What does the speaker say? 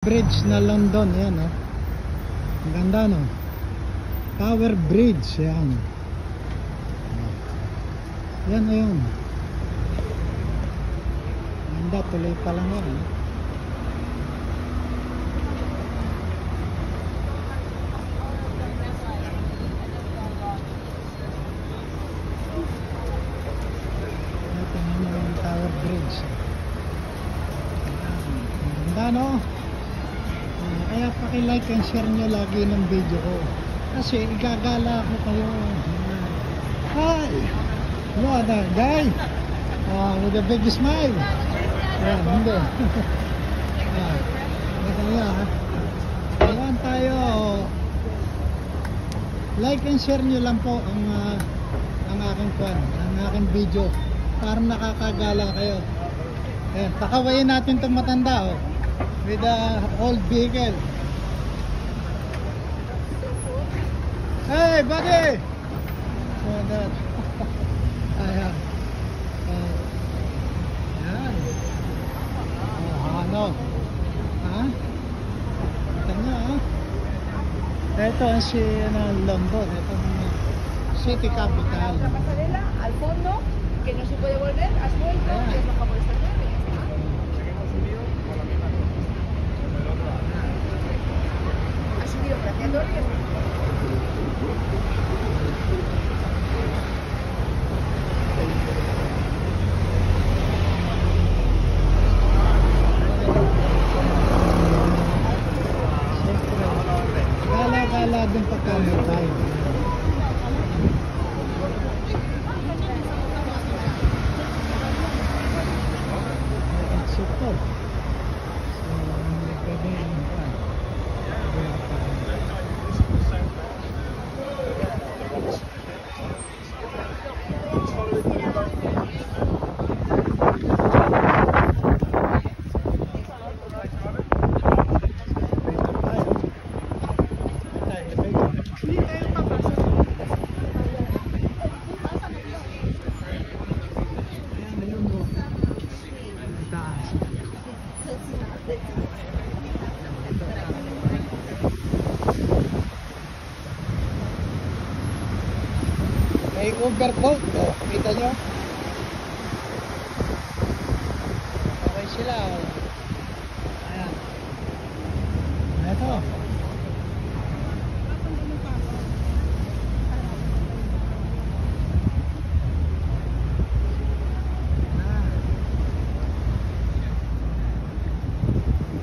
Bridge na London, yan oh. Ang ganda no. Tower Bridge, yan. Yan o yun. Ganda, tuloy pa lang yan eh. Tingnan nyo yung Tower Bridge. Ang ganda no. Kaya paki-like and share nyo lagi ng video ko. Kasi igagala ko kayo. Hi! What a guy! With a big smile. Ayan, hindi. Ito nyo ha. Ayan tayo. Like and share nyo lang po ang aking video. Para nakakagala kayo. Ayan, pakawain natin itong matanda oh. With a old vehicle. Hey buddy! So that. Ayan. Ayan. Ano? Ha? Ito nyo ha? Ito ang London. Ito ang city capital. La pasarela al fondo, que no se puede volver, has vuelto, y has bajado por esta llave. Gala din pagkamay tayo. Super. So, hindi pwede yung pan. May overboat, oh. Kita nyo? Okay sila, oh. Ayan. Ito.